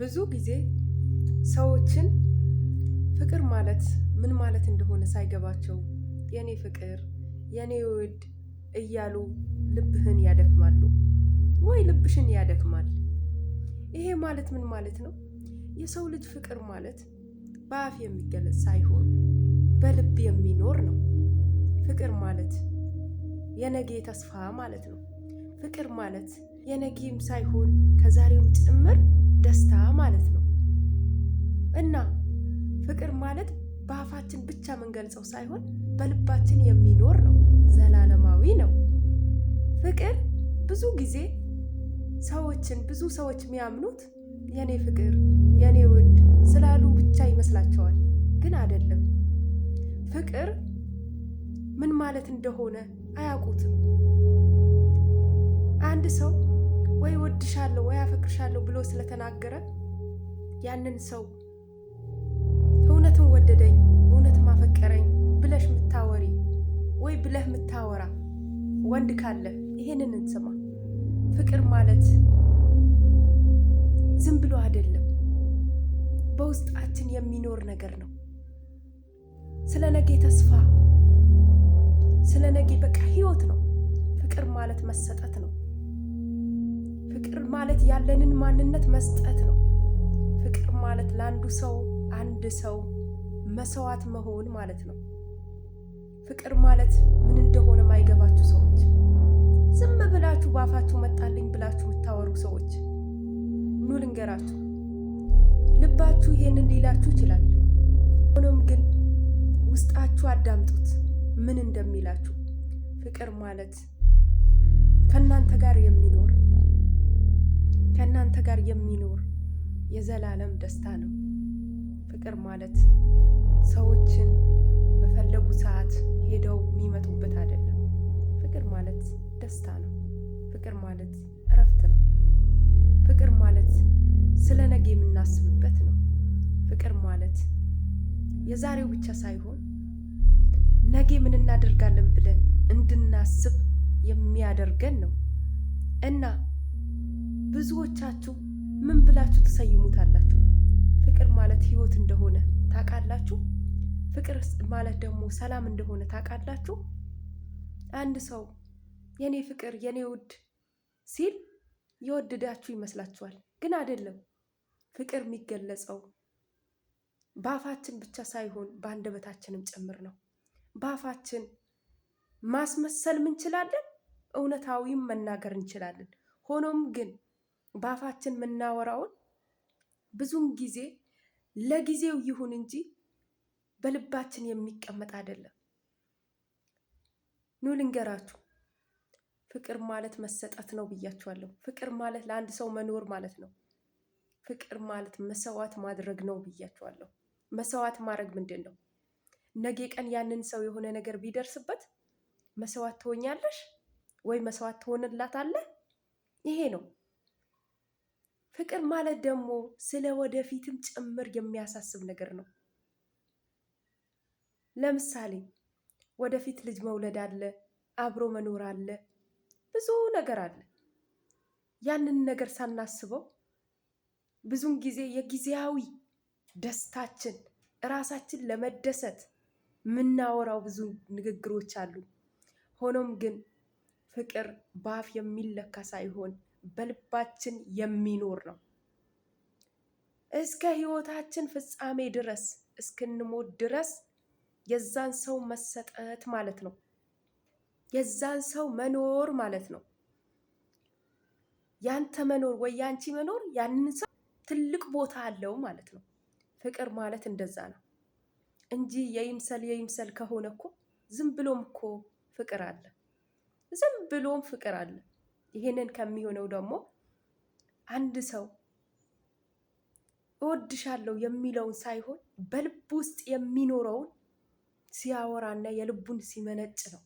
ብዙ ጊዜ ሰዎችን ፍቅር ማለት ምን ማለት እንደሆነ ሳይገባቸው የኔ ፍቅር የኔ ውድ እያሉ ልብህን ያደክማሉ ወይ ልብሽን ያደክማል። ይሄ ማለት ምን ማለት ነው? የሰው ልጅ ፍቅር ማለት በአፍ የሚገለጽ ሳይሆን በልብ የሚኖር ነው። ፍቅር ማለት የነገ ተስፋ ማለት ነው። ፍቅር ማለት የነገም ሳይሆን ከዛሬውም ጭምር ደስታ ማለት ነው። እና ፍቅር ማለት በአፋችን ብቻ የምንገልጸው ሳይሆን በልባችን የሚኖር ነው፣ ዘላለማዊ ነው። ፍቅር ብዙ ጊዜ ብዙ ሰዎች የሚያምኑት የኔ ፍቅር የኔ ውድ ስላሉ ብቻ ይመስላቸዋል፣ ግን አይደለም። ፍቅር ምን ማለት እንደሆነ አያውቁትም። አንድ ሰው ወይ ወድሻለሁ ወይ አፈቅርሻለሁ ብሎ ስለተናገረ ያንን ሰው እውነትን ወደደኝ እውነትም አፈቀረኝ ብለሽ ምታወሪ ወይ ብለህ ምታወራ ወንድ ካለ ይሄንን እንስማ። ፍቅር ማለት ዝም ብሎ አይደለም፣ በውስጣችን የሚኖር ነገር ነው። ስለ ነገ ተስፋ፣ ስለ ነገ በቃ ህይወት ነው። ፍቅር ማለት መሰጠት ነው። ፍቅር ማለት ያለንን ማንነት መስጠት ነው። ፍቅር ማለት ለአንዱ ሰው አንድ ሰው መስዋዕት መሆን ማለት ነው። ፍቅር ማለት ምን እንደሆነ ማይገባችሁ ሰዎች፣ ዝም ብላችሁ ባፋችሁ መጣልኝ ብላችሁ የምታወሩ ሰዎች፣ ኑ ልንገራችሁ፣ ልባችሁ ይሄንን ሊላችሁ ይችላል። ሆኖም ግን ውስጣችሁ አዳምጡት ምን እንደሚላችሁ። ፍቅር ማለት ከእናንተ ጋር የሚኖር የዘላለም ደስታ ነው። ፍቅር ማለት ሰዎችን በፈለጉ ሰዓት ሄደው የሚመጡበት አይደለም። ፍቅር ማለት ደስታ ነው። ፍቅር ማለት እረፍት ነው። ፍቅር ማለት ስለ ነገ የምናስብበት ነው። ፍቅር ማለት የዛሬው ብቻ ሳይሆን ነገ ምን እናደርጋለን ብለን እንድናስብ የሚያደርገን ነው። እና ብዙዎቻችሁ ምን ብላችሁ ትሰይሙታላችሁ? ፍቅር ማለት ህይወት እንደሆነ ታውቃላችሁ? ፍቅር ማለት ደግሞ ሰላም እንደሆነ ታውቃላችሁ? አንድ ሰው የኔ ፍቅር የኔ ውድ ሲል የወደዳችሁ ይመስላችኋል፣ ግን አይደለም። ፍቅር የሚገለጸው በአፋችን ብቻ ሳይሆን በአንደበታችንም ጭምር ነው። በአፋችን ማስመሰል እንችላለን፣ እውነታዊም መናገር እንችላለን። ሆኖም ግን በአፋችን የምናወራውን ብዙም ጊዜ ለጊዜው ይሁን እንጂ በልባችን የሚቀመጥ አይደለም። ኑ ልንገራችሁ፣ ፍቅር ማለት መሰጠት ነው ብያችኋለሁ። ፍቅር ማለት ለአንድ ሰው መኖር ማለት ነው። ፍቅር ማለት መስዋዕት ማድረግ ነው ብያችኋለሁ። መስዋዕት ማድረግ ምንድን ነው? ነገ ቀን ያንን ሰው የሆነ ነገር ቢደርስበት መስዋዕት ትሆኛለሽ ወይ መስዋዕት ትሆንላታለህ? ይሄ ነው። ፍቅር ማለት ደግሞ ስለ ወደፊትም ጭምር የሚያሳስብ ነገር ነው። ለምሳሌ ወደፊት ልጅ መውለድ አለ፣ አብሮ መኖር አለ፣ ብዙ ነገር አለ። ያንን ነገር ሳናስበው ብዙን ጊዜ የጊዜያዊ ደስታችን እራሳችን ለመደሰት ምናወራው ብዙ ንግግሮች አሉ። ሆኖም ግን ፍቅር በአፍ የሚለካ ሳይሆን በልባችን የሚኖር ነው። እስከ ህይወታችን ፍጻሜ ድረስ እስክንሞት ድረስ የዛን ሰው መሰጠት ማለት ነው። የዛን ሰው መኖር ማለት ነው። ያንተ መኖር ወይ ያንቺ መኖር ያንን ሰው ትልቅ ቦታ አለው ማለት ነው። ፍቅር ማለት እንደዛ ነው እንጂ የይምሰል ከሆነ እኮ ዝም ብሎም እኮ ፍቅር አለ። ዝም ብሎም ፍቅር አለ። ይሄንን ከሚሆነው ደግሞ አንድ ሰው እወድሻለሁ የሚለውን ሳይሆን በልብ ውስጥ የሚኖረውን ሲያወራና የልቡን ሲመነጭ ነው።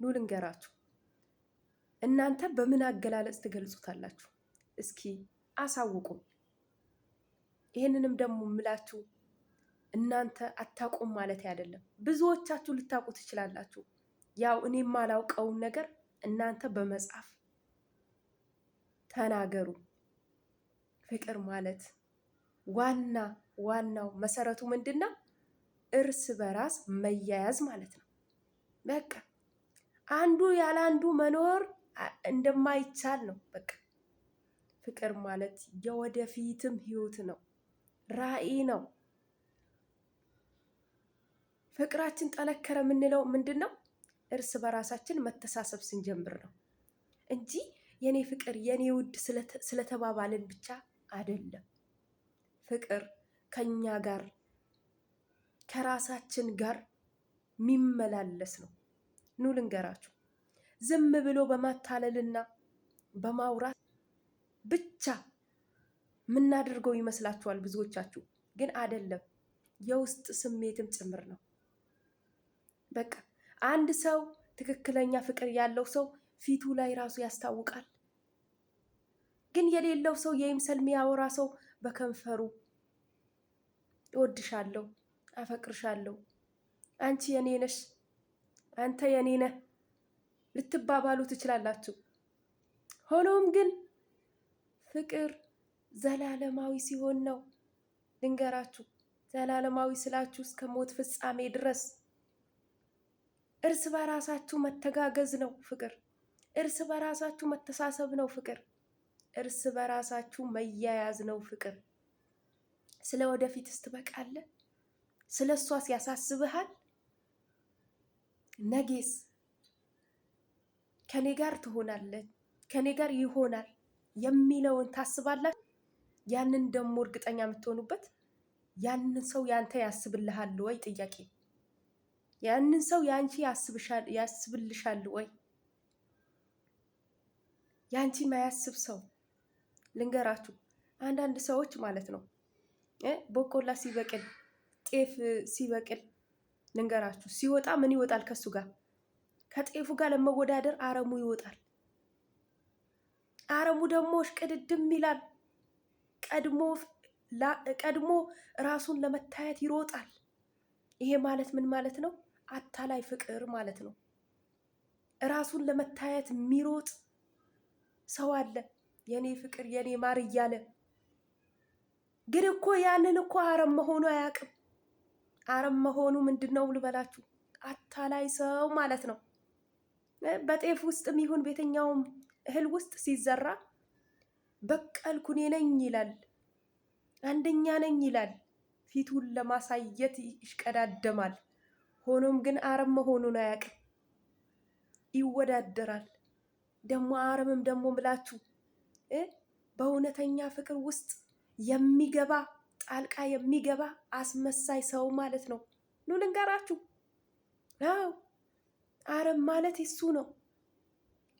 ኑ ልንገራችሁ፣ እናንተ በምን አገላለጽ ትገልጹታላችሁ? እስኪ አሳውቁም። ይሄንንም ደግሞ ምላችሁ እናንተ አታውቁም ማለት አይደለም። ብዙዎቻችሁ ልታውቁ ትችላላችሁ። ያው እኔ የማላውቀውን ነገር እናንተ በመጻፍ ተናገሩ። ፍቅር ማለት ዋናው መሰረቱ ምንድን ነው? እርስ በራስ መያያዝ ማለት ነው። በቃ አንዱ ያለ አንዱ መኖር እንደማይቻል ነው። በቃ ፍቅር ማለት የወደፊትም ህይወት ነው፣ ራዕይ ነው። ፍቅራችን ጠነከረ የምንለው ምንድን ነው? እርስ በራሳችን መተሳሰብ ስንጀምር ነው እንጂ የኔ ፍቅር የኔ ውድ ስለተባባልን ብቻ አይደለም። ፍቅር ከኛ ጋር ከራሳችን ጋር የሚመላለስ ነው። ኑ ልንገራችሁ፣ ዝም ብሎ በማታለልና በማውራት ብቻ የምናደርገው ይመስላችኋል ብዙዎቻችሁ፣ ግን አይደለም። የውስጥ ስሜትም ጭምር ነው። በቃ አንድ ሰው ትክክለኛ ፍቅር ያለው ሰው ፊቱ ላይ ራሱ ያስታውቃል። ግን የሌለው ሰው የይምሰል የሚያወራ ሰው በከንፈሩ እወድሻለሁ፣ አፈቅርሻለሁ፣ አንቺ የኔ ነሽ፣ አንተ የኔ ነህ ልትባባሉ ትችላላችሁ። ሆኖም ግን ፍቅር ዘላለማዊ ሲሆን ነው። ልንገራችሁ፣ ዘላለማዊ ስላችሁ እስከ ሞት ፍጻሜ ድረስ እርስ በራሳችሁ መተጋገዝ ነው ፍቅር። እርስ በራሳችሁ መተሳሰብ ነው ፍቅር። እርስ በራሳችሁ መያያዝ ነው ፍቅር። ስለ ወደፊትስ ትበቃለህ? ስለ እሷስ ያሳስብሃል? ነጌስ ከኔ ጋር ትሆናለህ፣ ከኔ ጋር ይሆናል የሚለውን ታስባላችሁ? ያንን ደግሞ እርግጠኛ የምትሆኑበት ያንን ሰው ያንተ ያስብልሃል ወይ? ጥያቄ። ያንን ሰው ያንቺ ያስብልሻል ወይ? ያንቺ ማያስብ ሰው ልንገራችሁ፣ አንዳንድ ሰዎች ማለት ነው በቆላ ሲበቅል ጤፍ ሲበቅል ልንገራችሁ፣ ሲወጣ ምን ይወጣል? ከሱ ጋር ከጤፉ ጋር ለመወዳደር አረሙ ይወጣል። አረሙ ደግሞ እሽቅድድም ይላል። ቀድሞ ራሱን ለመታየት ይሮጣል። ይሄ ማለት ምን ማለት ነው? አታላይ ፍቅር ማለት ነው። ራሱን ለመታየት የሚሮጥ ሰው አለ፣ የኔ ፍቅር የኔ ማር እያለ ግን እኮ ያንን እኮ አረም መሆኑ አያውቅም። አረም መሆኑ ምንድን ነው ልበላችሁ? አታላይ ሰው ማለት ነው። በጤፍ ውስጥም ይሁን በየትኛውም እህል ውስጥ ሲዘራ በቀልኩ እኔ ነኝ ይላል፣ አንደኛ ነኝ ይላል፣ ፊቱን ለማሳየት ይሽቀዳደማል። ሆኖም ግን አረም መሆኑን አያውቅም፣ ይወዳደራል። ደግሞ አረምም ደግሞ ብላችሁ በእውነተኛ ፍቅር ውስጥ የሚገባ ጣልቃ የሚገባ አስመሳይ ሰው ማለት ነው። ኑ ልንገራችሁ፣ አዎ አረም ማለት እሱ ነው።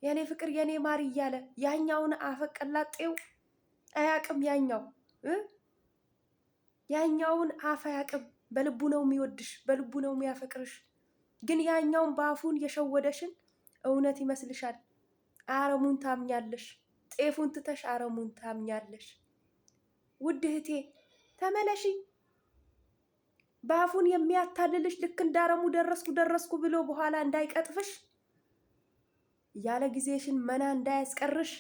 የኔ ፍቅር የኔ ማር እያለ ያኛውን አፈቀላጤው አያቅም። ያኛውን አፍ አያቅም። በልቡ ነው የሚወድሽ፣ በልቡ ነው የሚያፈቅርሽ። ግን ያኛውን በአፉን የሸወደሽን እውነት ይመስልሻል። አረሙን ታምኛለሽ። ጤፉን ትተሽ አረሙን ታምኛለሽ። ውድ እህቴ ተመለሺ። በአፉን የሚያታልልሽ ልክ እንዳረሙ ደረስኩ ብሎ በኋላ እንዳይቀጥፍሽ፣ ያለ ጊዜሽን መና እንዳያስቀርሽ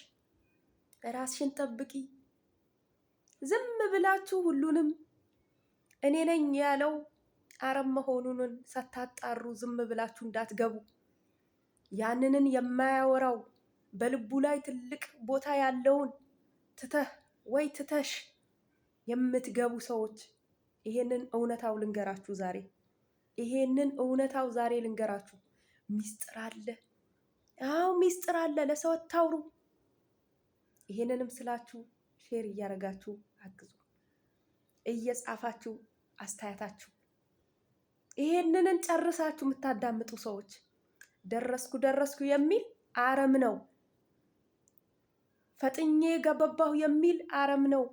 ራስሽን ጠብቂ። ዝም ብላችሁ ሁሉንም እኔ ነኝ ያለው አረም መሆኑን ሳታጣሩ ዝም ብላችሁ እንዳትገቡ። ያንንን የማያወራው በልቡ ላይ ትልቅ ቦታ ያለውን ትተሽ የምትገቡ ሰዎች ይሄንን እውነታው ልንገራችሁ ዛሬ። ይሄንን እውነታው ዛሬ ልንገራችሁ። ሚስጥር አለ። አዎ ሚስጥር አለ። ለሰው አታውሩ። ይሄንንም ስላችሁ ሼር እያደረጋችሁ አግዙ፣ እየጻፋችሁ አስተያየታችሁ። ይሄንንን ጨርሳችሁ የምታዳምጡ ሰዎች ደረስኩ የሚል አረም ነው። ፈጥኜ ገበባሁ የሚል አረም ነው።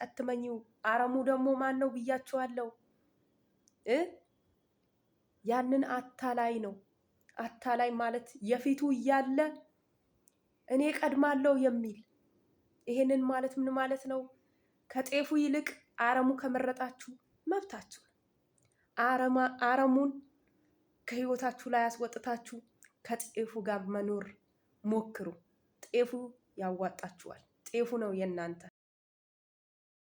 አትመኙ። አረሙ ደግሞ ማን ነው ብያችኋለሁ። ያንን አታላይ ነው። አታላይ ማለት የፊቱ እያለ እኔ ቀድማለሁ የሚል። ይሄንን ማለት ምን ማለት ነው? ከጤፉ ይልቅ አረሙ ከመረጣችሁ መብታችሁ። አረሙን ከህይወታችሁ ላይ ያስወጥታችሁ ከጤፉ ጋር መኖር ሞክሩ። ጤፉ ያዋጣችኋል። ጤፉ ነው የእናንተ።